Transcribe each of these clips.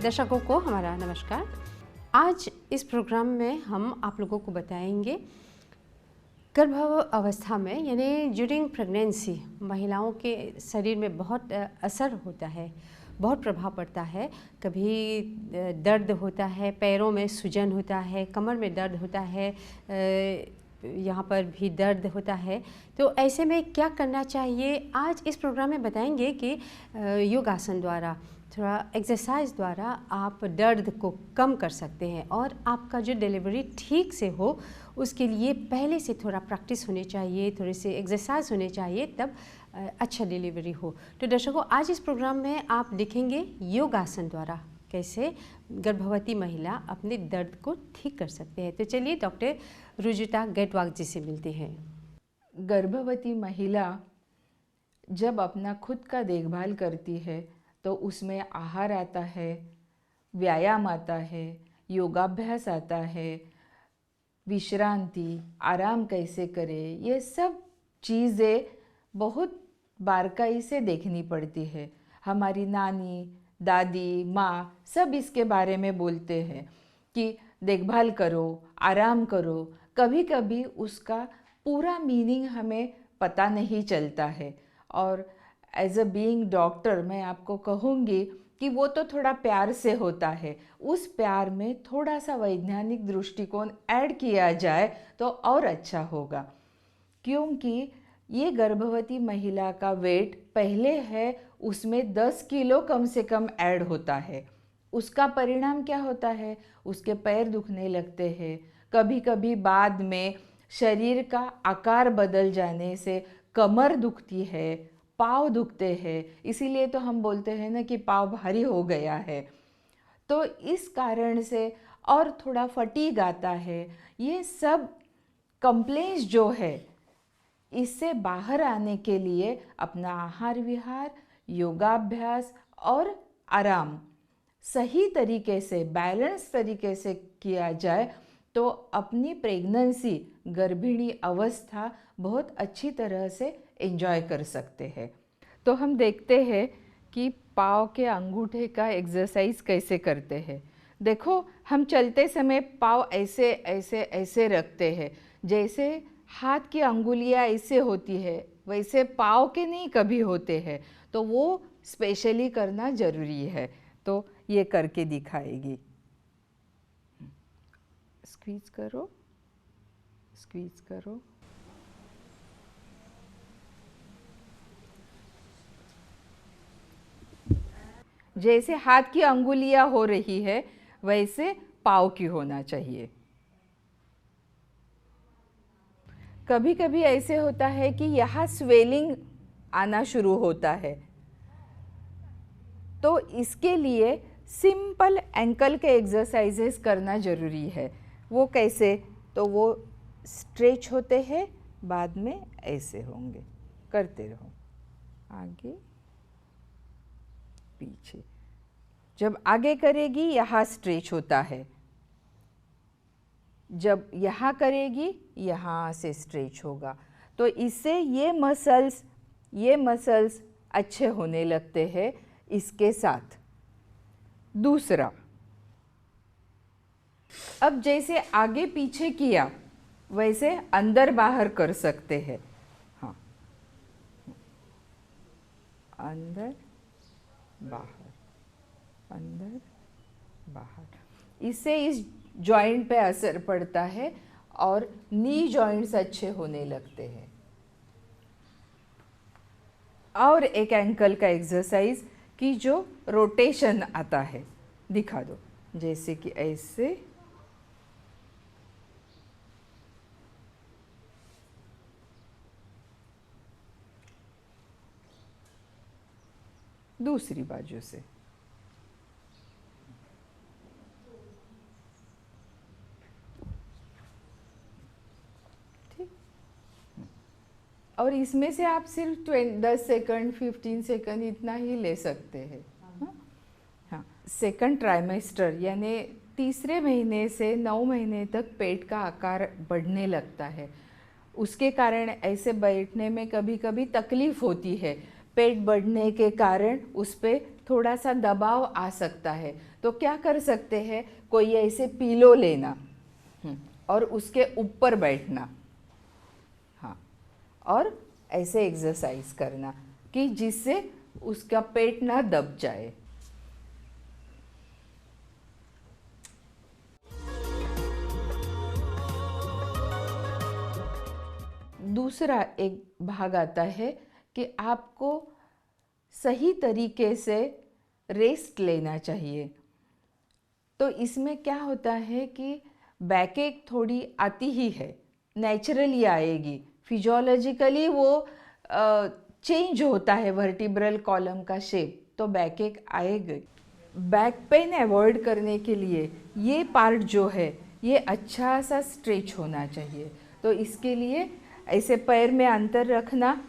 दर्शकों को हमारा नमस्कार। आज इस प्रोग्राम में हम आप लोगों को बताएंगे गर्भ अवस्था में यानी ड्यूरिंग प्रेगनेंसी महिलाओं के शरीर में बहुत असर होता है, बहुत प्रभाव पड़ता है। कभी दर्द होता है, पैरों में सूजन होता है, कमर में दर्द होता है, यहाँ पर भी दर्द होता है। तो ऐसे में क्या करना चाहिए, आज इस प्रोग्राम में बताएंगे कि योगासन द्वारा, थोड़ा एक्सरसाइज द्वारा आप दर्द को कम कर सकते हैं और आपका जो डिलीवरी ठीक से हो उसके लिए पहले से थोड़ा प्रैक्टिस होनी चाहिए, थोड़े से एक्सरसाइज होने चाहिए, तब अच्छा डिलीवरी हो। तो दर्शकों, आज इस प्रोग्राम में आप देखेंगे योगासन द्वारा कैसे गर्भवती महिला अपने दर्द को ठीक कर सकते हैं। तो चलिए डॉक्टर रुजुता गेटवाक जी से मिलते हैं। गर्भवती महिला जब अपना खुद का देखभाल करती है तो उसमें आहार आता है, व्यायाम आता है, योगाभ्यास आता है, विश्रांति, आराम कैसे करें, ये सब चीज़ें बहुत बारीकाई से देखनी पड़ती है। हमारी नानी, दादी, माँ सब इसके बारे में बोलते हैं कि देखभाल करो, आराम करो। कभी कभी उसका पूरा मीनिंग हमें पता नहीं चलता है और एज अ बीइंग डॉक्टर मैं आपको कहूँगी कि वो तो थोड़ा प्यार से होता है। उस प्यार में थोड़ा सा वैज्ञानिक दृष्टिकोण ऐड किया जाए तो और अच्छा होगा, क्योंकि ये गर्भवती महिला का वेट पहले है उसमें 10 किलो कम से कम ऐड होता है। उसका परिणाम क्या होता है, उसके पैर दुखने लगते हैं, कभी कभी बाद में शरीर का आकार बदल जाने से कमर दुखती है, पाँव दुखते हैं। इसीलिए तो हम बोलते हैं ना कि पाँव भारी हो गया है। तो इस कारण से और थोड़ा फटीग आता है। ये सब कंप्लेंट्स जो है इससे बाहर आने के लिए अपना आहार विहार, योगाभ्यास और आराम सही तरीके से, बैलेंस तरीके से किया जाए तो अपनी प्रेगनेंसी, गर्भिणी अवस्था बहुत अच्छी तरह से एंजॉय कर सकते हैं। तो हम देखते हैं कि पाँव के अंगूठे का एक्सरसाइज कैसे करते हैं। देखो, हम चलते समय पाँव ऐसे ऐसे ऐसे रखते हैं, जैसे हाथ की अंगुलियाँ ऐसे होती है वैसे पाँव के नहीं कभी होते हैं। तो वो स्पेशली करना ज़रूरी है। तो ये करके दिखाएगी। स्क्वीज करो, स्क्वीज करो। जैसे हाथ की अंगुलियां हो रही है वैसे पाँव की होना चाहिए। कभी कभी ऐसे होता है कि यहाँ स्वेलिंग आना शुरू होता है, तो इसके लिए सिंपल एंकल के एक्सरसाइजेस करना ज़रूरी है। वो कैसे, तो वो स्ट्रेच होते हैं, बाद में ऐसे होंगे, करते रहो, आगे पीछे। जब आगे करेगी यहाँ स्ट्रेच होता है, जब यहाँ करेगी यहाँ से स्ट्रेच होगा। तो इससे ये मसल्स अच्छे होने लगते हैं। इसके साथ दूसरा, अब जैसे आगे पीछे किया वैसे अंदर बाहर कर सकते हैं। हाँ, अंदर बाहर, अंदर बाहर। इससे इस जॉइंट पे असर पड़ता है और नी जॉइंट्स अच्छे होने लगते हैं। और एक एंकल का एक्सरसाइज कि जो रोटेशन आता है, दिखा दो, जैसे कि ऐसे, दूसरी बाजू से, ठीक। और इसमें से आप सिर्फ 10 सेकंड, 15 सेकंड इतना ही ले सकते हैं। हाँ, सेकंड ट्राइमेस्टर यानी तीसरे महीने से 9 महीने तक पेट का आकार बढ़ने लगता है। उसके कारण ऐसे बैठने में कभी कभी तकलीफ होती है। पेट बढ़ने के कारण उस पर थोड़ा सा दबाव आ सकता है। तो क्या कर सकते हैं, कोई ऐसे पिलो लेना और उसके ऊपर बैठना, हाँ, और ऐसे एक्सरसाइज करना कि जिससे उसका पेट ना दब जाए। दूसरा एक भाग आता है कि आपको सही तरीके से रेस्ट लेना चाहिए। तो इसमें क्या होता है कि बैकएक थोड़ी आती ही है, नेचुरली आएगी, फिजियोलॉजिकली वो चेंज होता है वर्टिब्रल कॉलम का शेप, तो बैकएक आएगा। बैक पेन अवॉइड करने के लिए ये पार्ट जो है ये अच्छा सा स्ट्रेच होना चाहिए। तो इसके लिए ऐसे पैर में अंतर रखना,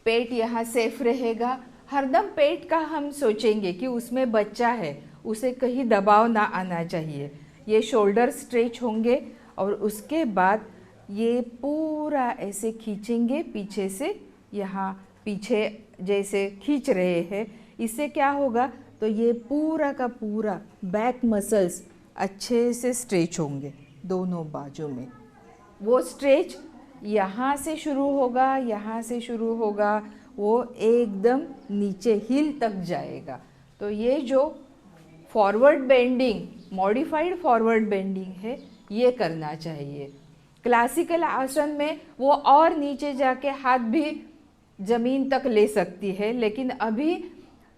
पेट यहाँ सेफ रहेगा। हरदम पेट का हम सोचेंगे कि उसमें बच्चा है, उसे कहीं दबाव ना आना चाहिए। ये शोल्डर स्ट्रेच होंगे और उसके बाद ये पूरा ऐसे खींचेंगे पीछे से, यहाँ पीछे जैसे खींच रहे हैं। इससे क्या होगा, तो ये पूरा का पूरा बैक मसल्स अच्छे से स्ट्रेच होंगे दोनों बाजू में। वो स्ट्रेच यहाँ से शुरू होगा, यहाँ से शुरू होगा, वो एकदम नीचे हिल तक जाएगा। तो ये जो forward bending, modified forward bending है, ये करना चाहिए। क्लासिकल आसन में वो और नीचे जाके हाथ भी ज़मीन तक ले सकती है, लेकिन अभी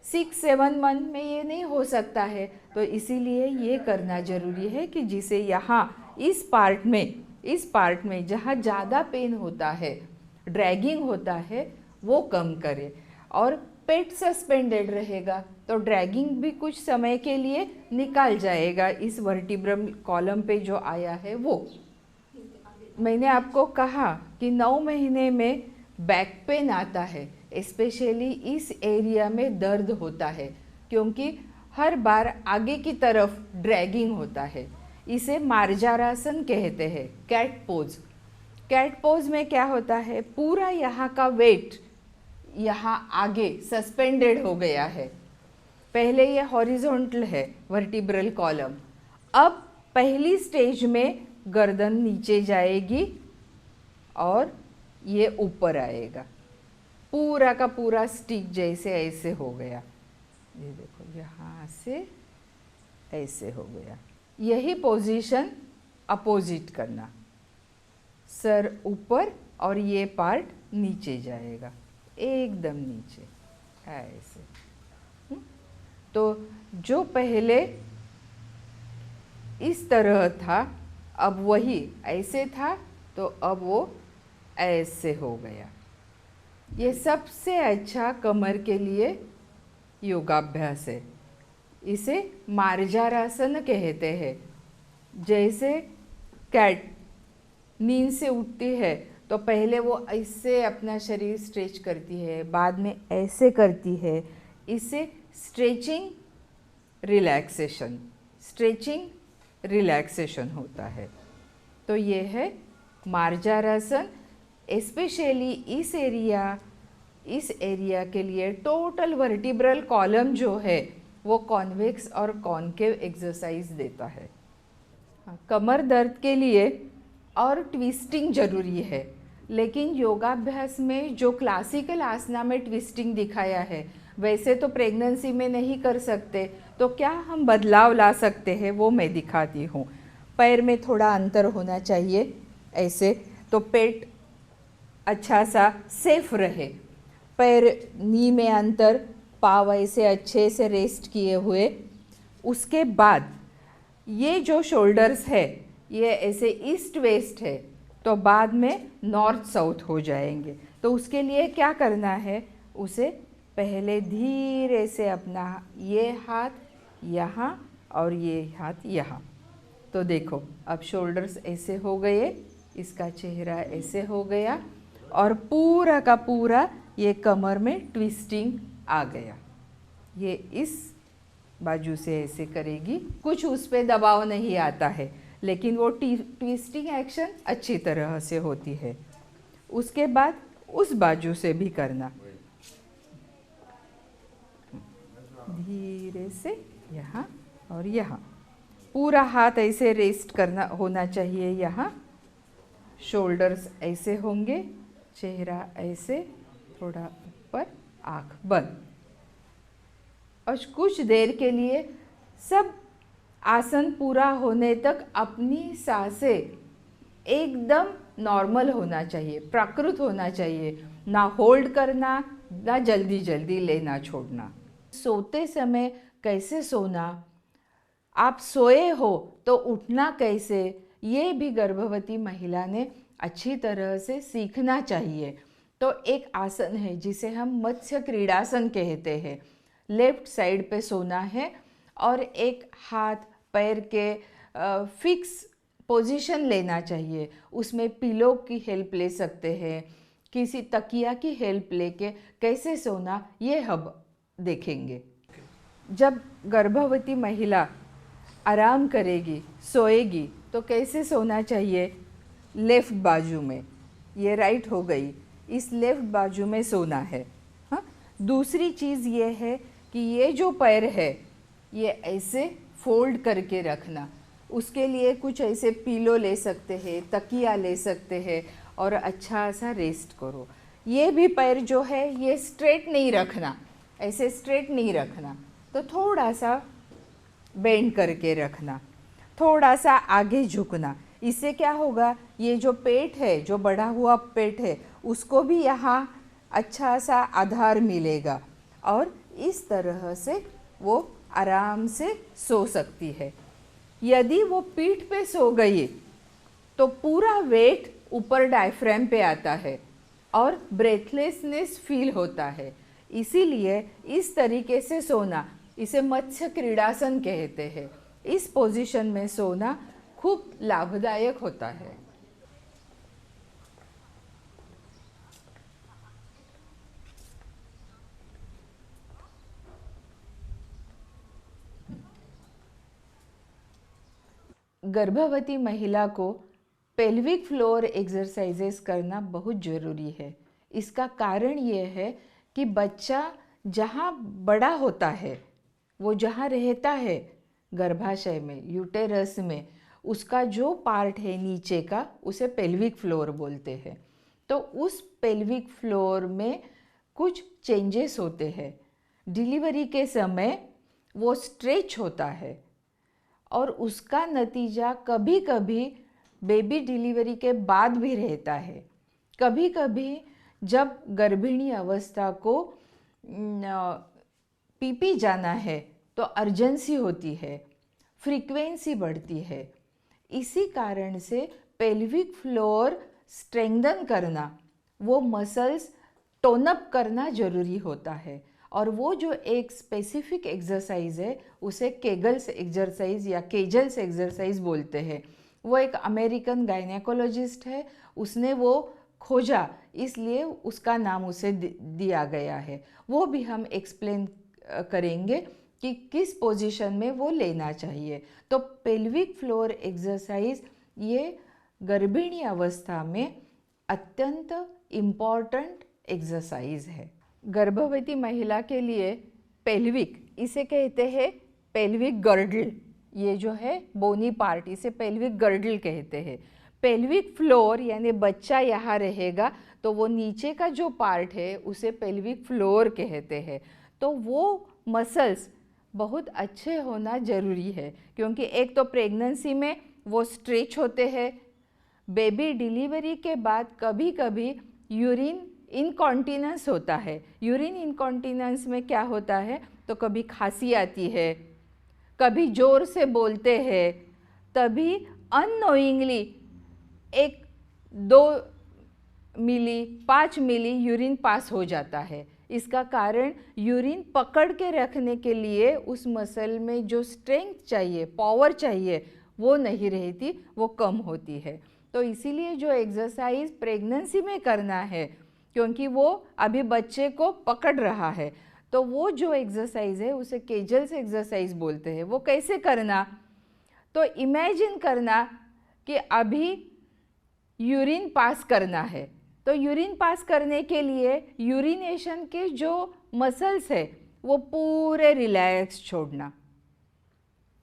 6-7 मंथ में ये नहीं हो सकता है। तो इसीलिए ये करना ज़रूरी है कि जिसे यहाँ इस पार्ट में जहाँ ज़्यादा पेन होता है, ड्रैगिंग होता है, वो कम करे। और पेट सस्पेंडेड रहेगा तो ड्रैगिंग भी कुछ समय के लिए निकाल जाएगा इस वर्टिब्रल कॉलम पे जो आया है वो। मैंने आपको कहा कि 9 महीने में बैक पेन आता है, स्पेशली इस एरिया में दर्द होता है क्योंकि हर बार आगे की तरफ ड्रैगिंग होता है। इसे मार्जारासन कहते हैं, कैट पोज। कैट पोज में क्या होता है, पूरा यहाँ का वेट यहाँ आगे सस्पेंडेड हो गया है। पहले ये हॉरिजॉन्टल है वर्टिब्रल कॉलम, अब पहली स्टेज में गर्दन नीचे जाएगी और ये ऊपर आएगा, पूरा का पूरा स्टिक जैसे ऐसे हो गया। ये देखो यहाँ से ऐसे हो गया। यही पोजीशन अपोजिट करना, सर ऊपर और ये पार्ट नीचे जाएगा, एकदम नीचे ऐसे। तो जो पहले इस तरह था, अब वही ऐसे था, तो अब वो ऐसे हो गया। ये सबसे अच्छा कमर के लिए योगाभ्यास है। इसे मार्जारासन कहते हैं। जैसे कैट नींद से उठती है तो पहले वो ऐसे अपना शरीर स्ट्रेच करती है, बाद में ऐसे करती है। इसे स्ट्रेचिंग रिलैक्सेशन होता है। तो ये है मार्जारासन। स्पेशली इस एरिया के लिए टोटल वर्टिब्रल कॉलम जो है वो कॉन्वेक्स और कॉनकेव एक्सरसाइज देता है। कमर दर्द के लिए और ट्विस्टिंग जरूरी है, लेकिन योगाभ्यास में जो क्लासिकल आसना में ट्विस्टिंग दिखाया है वैसे तो प्रेगनेंसी में नहीं कर सकते। तो क्या हम बदलाव ला सकते हैं वो मैं दिखाती हूँ। पैर में थोड़ा अंतर होना चाहिए ऐसे, तो पेट अच्छा सा सेफ रहे। पैर नी में अंतर, पाँव ऐसे अच्छे से रेस्ट किए हुए। उसके बाद ये जो शोल्डर्स है ये ऐसे ईस्ट वेस्ट है, तो बाद में नॉर्थ साउथ हो जाएंगे। तो उसके लिए क्या करना है, उसे पहले धीरे से अपना ये हाथ यहाँ और ये हाथ यहाँ। तो देखो अब शोल्डर्स ऐसे हो गए, इसका चेहरा ऐसे हो गया और पूरा का पूरा ये कमर में ट्विस्टिंग आ गया। ये इस बाजू से ऐसे करेगी, कुछ उस पर दबाव नहीं आता है, लेकिन वो ट्विस्टिंग एक्शन अच्छी तरह से होती है। उसके बाद उस बाजू से भी करना। धीरे से यहाँ और यहाँ। पूरा हाथ ऐसे रेस्ट करना होना चाहिए। यहाँ शोल्डर्स ऐसे होंगे, चेहरा ऐसे, थोड़ा ऊपर, आँख बंद। और कुछ देर के लिए सब आसन पूरा होने तक अपनी सांसें एकदम नॉर्मल होना चाहिए, प्राकृत होना चाहिए, ना होल्ड करना, ना जल्दी जल्दी लेना छोड़ना। सोते समय कैसे सोना, आप सोए हो तो उठना कैसे, ये भी गर्भवती महिला ने अच्छी तरह से सीखना चाहिए। तो एक आसन है जिसे हम मत्स्य क्रीड़ासन कहते हैं। लेफ्ट साइड पे सोना है और एक हाथ पैर के फिक्स पोजीशन लेना चाहिए। उसमें पिलो की हेल्प ले सकते हैं, किसी तकिया की हेल्प लेके कैसे सोना ये हम देखेंगे। जब गर्भवती महिला आराम करेगी, सोएगी, तो कैसे सोना चाहिए? लेफ़्ट बाजू में, ये राइट हो गई, इस लेफ़्ट बाजू में सोना है। हाँ, दूसरी चीज़ ये है कि ये जो पैर है ये ऐसे फोल्ड करके रखना। उसके लिए कुछ ऐसे पिलो ले सकते हैं, तकिया ले सकते हैं और अच्छा सा रेस्ट करो। ये भी पैर जो है ये स्ट्रेट नहीं रखना, ऐसे स्ट्रेट नहीं रखना, तो थोड़ा सा बेंड करके रखना, थोड़ा सा आगे झुकना। इससे क्या होगा, ये जो पेट है, जो बढ़ा हुआ पेट है, उसको भी यहाँ अच्छा सा आधार मिलेगा और इस तरह से वो आराम से सो सकती है। यदि वो पीठ पे सो गई तो पूरा वेट ऊपर डायफ्राम पे आता है और ब्रेथलेसनेस फील होता है। इसीलिए इस तरीके से सोना, इसे मत्स्य क्रीड़ासन कहते हैं। इस पोजीशन में सोना खूब लाभदायक होता है। गर्भवती महिला को पेल्विक फ्लोर एक्सरसाइजेस करना बहुत ज़रूरी है। इसका कारण ये है कि बच्चा जहाँ बड़ा होता है, वो जहाँ रहता है गर्भाशय में, यूटेरस में, उसका जो पार्ट है नीचे का, उसे पेल्विक फ्लोर बोलते हैं। तो उस पेल्विक फ्लोर में कुछ चेंजेस होते हैं। डिलीवरी के समय वो स्ट्रेच होता है और उसका नतीजा कभी कभी बेबी डिलीवरी के बाद भी रहता है। कभी कभी जब गर्भिणी अवस्था को पीपी जाना है तो अर्जेंसी होती है, फ्रीक्वेंसी बढ़ती है। इसी कारण से पेल्विक फ्लोर स्ट्रेंथन करना, वो मसल्स टोन अप करना ज़रूरी होता है। और वो जो एक स्पेसिफिक एक्सरसाइज है उसे केगल्स एक्सरसाइज या केजल्स एक्सरसाइज बोलते हैं। वो एक अमेरिकन गायनेकोलॉजिस्ट है, उसने वो खोजा, इसलिए उसका नाम उसे दिया गया है। वो भी हम एक्सप्लेन करेंगे कि किस पोजीशन में वो लेना चाहिए। तो पेल्विक फ्लोर एक्सरसाइज ये गर्भिणी अवस्था में अत्यंत इम्पॉर्टेंट एक्सरसाइज है। गर्भवती महिला के लिए पेल्विक, इसे कहते हैं पेल्विक गर्डल, ये जो है बोनी पार्ट, इसे पेल्विक गर्डल कहते हैं। पेल्विक फ्लोर यानी बच्चा यहाँ रहेगा तो वो नीचे का जो पार्ट है उसे पेल्विक फ्लोर कहते हैं। तो वो मसल्स बहुत अच्छे होना ज़रूरी है, क्योंकि एक तो प्रेगनेंसी में वो स्ट्रेच होते हैं। बेबी डिलीवरी के बाद कभी कभी यूरिन इनकॉन्टिनेंस होता है। यूरिन इनकॉन्टिनेंस में क्या होता है, तो कभी खांसी आती है, कभी ज़ोर से बोलते हैं, तभी अननोइंगली 1-2 मिली 5 मिली यूरिन पास हो जाता है। इसका कारण यूरिन पकड़ के रखने के लिए उस मसल में जो स्ट्रेंथ चाहिए, पावर चाहिए, वो नहीं रहती, वो कम होती है। तो इसीलिए जो एक्सरसाइज प्रेगनेंसी में करना है, क्योंकि वो अभी बच्चे को पकड़ रहा है, तो वो जो एक्सरसाइज है उसे केजल्स एक्सरसाइज बोलते हैं। वो कैसे करना, तो इमेजिन करना कि अभी यूरिन पास करना है। तो यूरिन पास करने के लिए यूरिनेशन के जो मसल्स है वो पूरे रिलैक्स छोड़ना,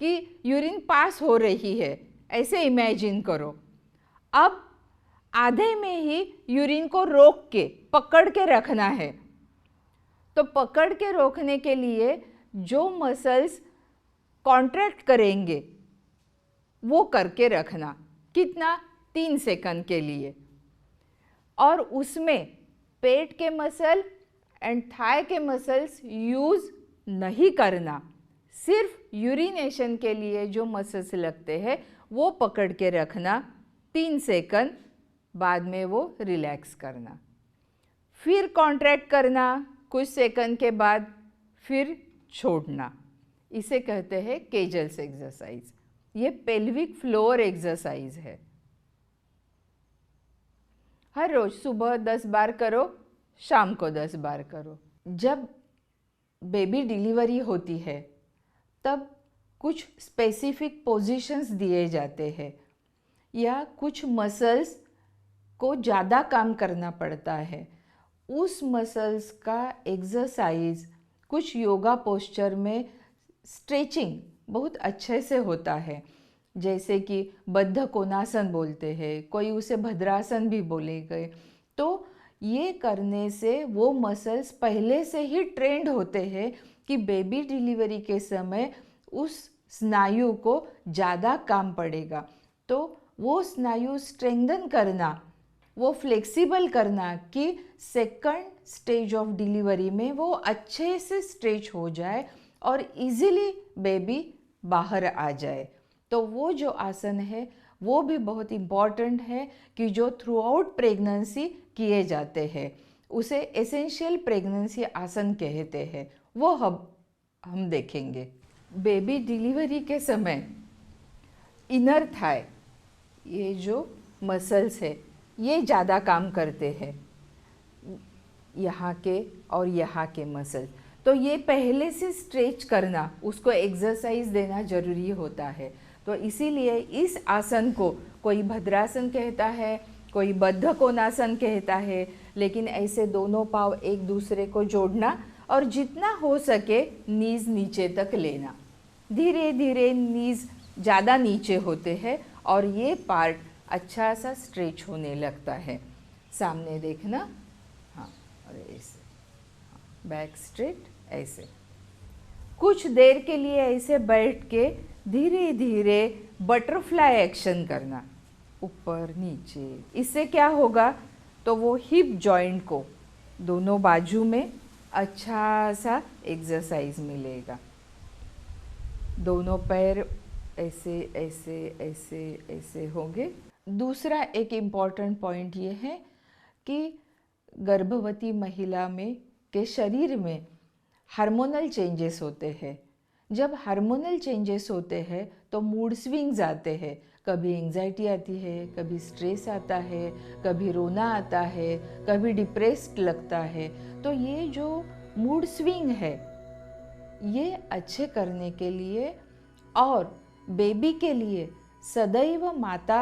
कि यूरिन पास हो रही है ऐसे इमेजिन करो। अब आधे में ही यूरिन को रोक के पकड़ के रखना है। तो पकड़ के रोकने के लिए जो मसल्स कॉन्ट्रैक्ट करेंगे वो करके रखना। कितना? 3 सेकंड के लिए। और उसमें पेट के मसल एंड थाई के मसल्स यूज नहीं करना। सिर्फ यूरिनेशन के लिए जो मसल्स लगते हैं वो पकड़ के रखना 3 सेकंड, बाद में वो रिलैक्स करना। फिर कॉन्ट्रैक्ट करना कुछ सेकंड के बाद, फिर छोड़ना। इसे कहते हैं केजल्स एक्सरसाइज। ये पेल्विक फ्लोर एक्सरसाइज है। हर रोज सुबह 10 बार करो, शाम को 10 बार करो। जब बेबी डिलीवरी होती है तब कुछ स्पेसिफिक पोजीशंस दिए जाते हैं या कुछ मसल्स को ज़्यादा काम करना पड़ता है। उस मसल्स का एक्सरसाइज कुछ योगा पोस्चर में स्ट्रेचिंग बहुत अच्छे से होता है, जैसे कि बद्ध कोणासन बोलते हैं, कोई उसे भद्रासन भी बोलेंगे। तो ये करने से वो मसल्स पहले से ही ट्रेंड होते हैं कि बेबी डिलीवरी के समय उस स्नायु को ज़्यादा काम पड़ेगा। तो वो स्नायु स्ट्रेंथन करना, वो फ्लेक्सिबल करना कि सेकंड स्टेज ऑफ डिलीवरी में वो अच्छे से स्ट्रेच हो जाए और इजीली बेबी बाहर आ जाए। तो वो जो आसन है वो भी बहुत इम्पॉर्टेंट है कि जो थ्रू आउट प्रेगनेंसी किए जाते हैं। उसे एसेंशियल प्रेगनेंसी आसन कहते हैं। वो हम देखेंगे। बेबी डिलीवरी के समय इनर थाई, ये जो मसल्स है ये ज़्यादा काम करते हैं, यहाँ के और यहाँ के मसल्स। तो ये पहले से स्ट्रेच करना, उसको एक्सरसाइज देना ज़रूरी होता है। तो इसीलिए इस आसन को कोई भद्रासन कहता है, कोई बद्ध कोणासन कहता है, लेकिन ऐसे दोनों पाँव एक दूसरे को जोड़ना और जितना हो सके नीज नीचे तक लेना। धीरे धीरे नीज ज़्यादा नीचे होते हैं और ये पार्ट अच्छा सा स्ट्रेच होने लगता है। सामने देखना, हाँ, और ऐसे बैक स्ट्रेट, ऐसे कुछ देर के लिए ऐसे बैठ के धीरे धीरे बटरफ्लाई एक्शन करना, ऊपर नीचे। इससे क्या होगा, तो वो हिप जॉइंट को दोनों बाजू में अच्छा सा एक्सरसाइज मिलेगा। दोनों पैर ऐसे ऐसे ऐसे ऐसे होंगे। दूसरा एक इम्पॉर्टेंट पॉइंट ये है कि गर्भवती महिला में के शरीर में हार्मोनल चेंजेस होते हैं। जब हार्मोनल चेंजेस होते हैं तो मूड स्विंग्स आते हैं। कभी एंजाइटी आती है, कभी स्ट्रेस आता है, कभी रोना आता है, कभी डिप्रेस्ड लगता है। तो ये जो मूड स्विंग है ये अच्छे करने के लिए और बेबी के लिए सदैव माता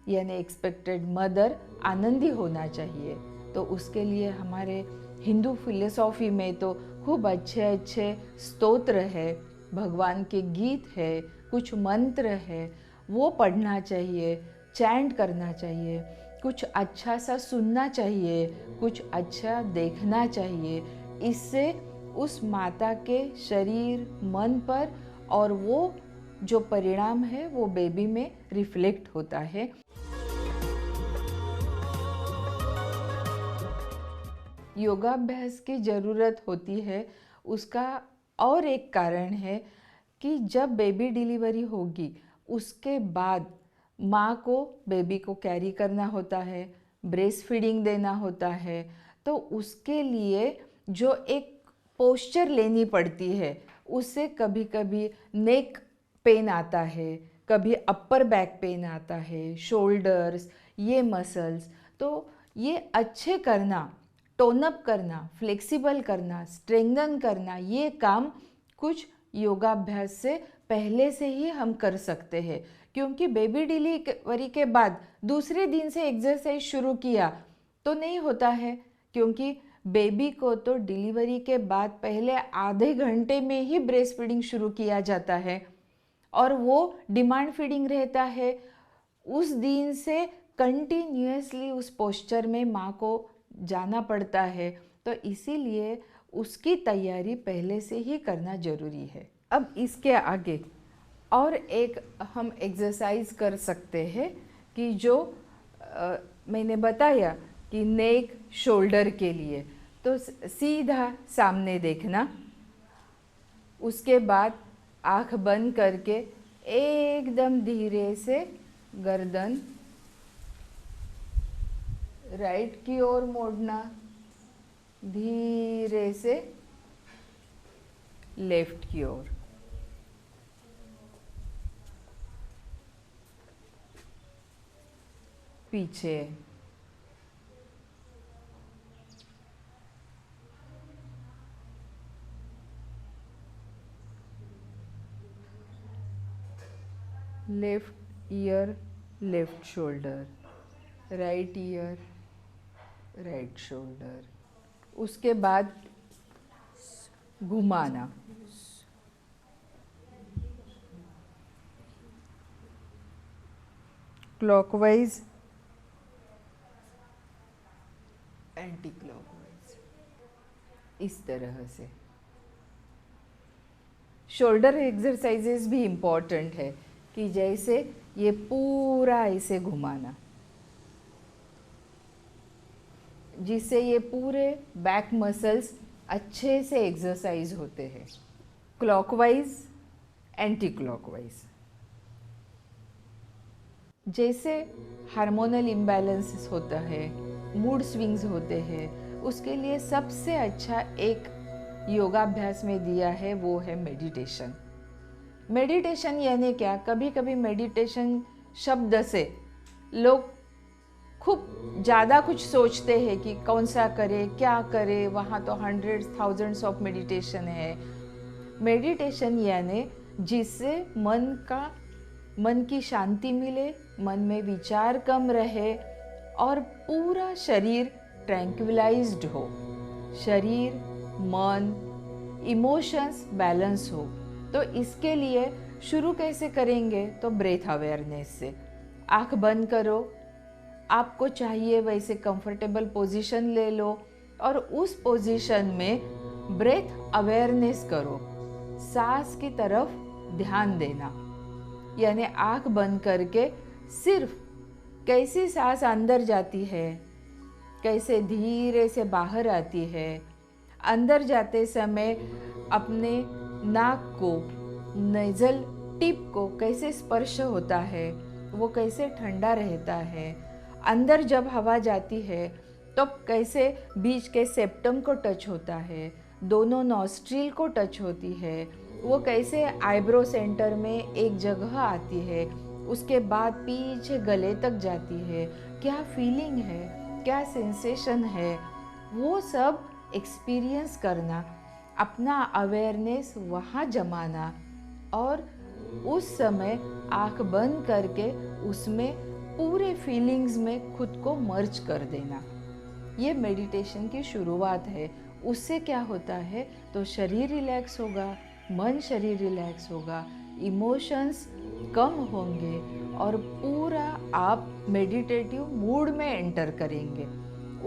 यानी एक्सपेक्टेड मदर आनंदी होना चाहिए। तो उसके लिए हमारे हिंदू फिलोसॉफी में तो खूब अच्छे अच्छे स्तोत्र है, भगवान के गीत है, कुछ मंत्र है, वो पढ़ना चाहिए, चैंट करना चाहिए, कुछ अच्छा सा सुनना चाहिए, कुछ अच्छा देखना चाहिए। इससे उस माता के शरीर, मन पर और वो जो परिणाम है वो बेबी में रिफ्लेक्ट होता है। योगाभ्यास की ज़रूरत होती है, उसका और एक कारण है कि जब बेबी डिलीवरी होगी उसके बाद माँ को बेबी को कैरी करना होता है, ब्रेस्ट फीडिंग देना होता है। तो उसके लिए जो एक पोस्चर लेनी पड़ती है, उससे कभी कभी नेक पेन आता है, कभी अपर बैक पेन आता है, शोल्डर्स, ये मसल्स। तो ये अच्छे करना, टोनअप करना, फ्लेक्सिबल करना, स्ट्रेंथन करना, ये काम कुछ योगाभ्यास से पहले से ही हम कर सकते हैं। क्योंकि बेबी डिलीवरी के बाद दूसरे दिन से एक्सरसाइज शुरू किया तो नहीं होता है, क्योंकि बेबी को तो डिलीवरी के बाद पहले आधे घंटे में ही ब्रेस्ट फीडिंग शुरू किया जाता है और वो डिमांड फीडिंग रहता है। उस दिन से कंटिन्यूअसली उस पोस्चर में माँ को जाना पड़ता है, तो इसीलिए उसकी तैयारी पहले से ही करना ज़रूरी है। अब इसके आगे और एक हम एक्सरसाइज कर सकते हैं कि जो मैंने बताया कि नेक शोल्डर के लिए, तो सीधा सामने देखना, उसके बाद आँख बंद करके एकदम धीरे से गर्दन राइट की ओर मोड़ना, धीरे से लेफ्ट की ओर। पीछे left ear left shoulder, right year right shoulder. उसके बाद घुमाना, क्लॉकवाइज एंटी क्लॉकवाइज, इस तरह से। शोल्डर एक्सरसाइजेस भी इम्पॉर्टेंट है कि जैसे ये पूरा ऐसे घुमाना, जिससे ये पूरे बैक मसल्स अच्छे से एक्सरसाइज होते हैं। Clockwise anti clockwise. जैसे हार्मोनल इम्बैलेंस होता है, मूड स्विंग्स होते हैं, उसके लिए सबसे अच्छा एक योगाभ्यास में दिया है, वो है मेडिटेशन। मेडिटेशन यानी क्या? कभी कभी मेडिटेशन शब्द से लोग खूब ज़्यादा कुछ सोचते हैं कि कौन सा करे, क्या करे, वहाँ तो हंड्रेड्स थाउजेंड्स ऑफ मेडिटेशन है। मेडिटेशन यानी जिससे मन की शांति मिले, मन में विचार कम रहे और पूरा शरीर ट्रैंक्विलाइज्ड हो, शरीर, मन, इमोशंस बैलेंस हो। तो इसके लिए शुरू कैसे करेंगे? तो ब्रेथ अवेयरनेस से। आँख बंद करो, आपको चाहिए वैसे कंफर्टेबल पोजीशन ले लो और उस पोजीशन में ब्रेथ अवेयरनेस करो, सांस की तरफ ध्यान देना। यानी आँख बंद करके सिर्फ कैसी सांस अंदर जाती है, कैसे धीरे से बाहर आती है, अंदर जाते समय अपने नाक को, नेज़ल टिप को कैसे स्पर्श होता है, वो कैसे ठंडा रहता है। अंदर जब हवा जाती है तो कैसे बीच के सेप्टम को टच होता है, दोनों नॉस्ट्रिल को टच होती है, वो कैसे आईब्रो सेंटर में एक जगह आती है, उसके बाद पीछे गले तक जाती है, क्या फीलिंग है, क्या सेंसेशन है, वो सब एक्सपीरियंस करना, अपना अवेयरनेस वहाँ जमाना और उस समय आँख बंद करके उसमें पूरे फीलिंग्स में खुद को मर्ज कर देना। ये मेडिटेशन की शुरुआत है। उससे क्या होता है? तो शरीर रिलैक्स होगा, मन शरीर रिलैक्स होगा, इमोशंस कम होंगे और पूरा आप मेडिटेटिव मूड में एंटर करेंगे।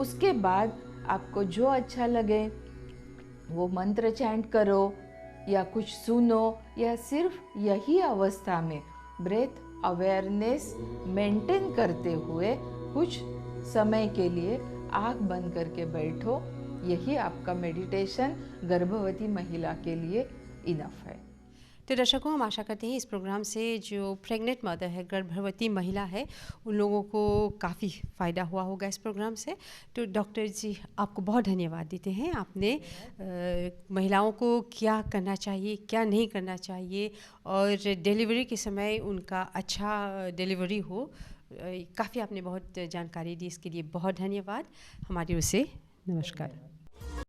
उसके बाद आपको जो अच्छा लगे वो मंत्र चैंट करो या कुछ सुनो, या सिर्फ यही अवस्था में ब्रेथ अवेयरनेस मेंटेन करते हुए कुछ समय के लिए आँख बंद करके बैठो। यही आपका मेडिटेशन गर्भवती महिला के लिए इनफ है। तो दर्शकों, हम आशा करते हैं इस प्रोग्राम से जो प्रेग्नेंट मदर है, गर्भवती महिला है, उन लोगों को काफ़ी फ़ायदा हुआ होगा इस प्रोग्राम से। तो डॉक्टर जी, आपको बहुत धन्यवाद देते हैं। आपने महिलाओं को क्या करना चाहिए, क्या नहीं करना चाहिए और डिलीवरी के समय उनका अच्छा डिलीवरी हो, काफ़ी आपने बहुत जानकारी दी। इसके लिए बहुत धन्यवाद। हमारी ओर से नमस्कार।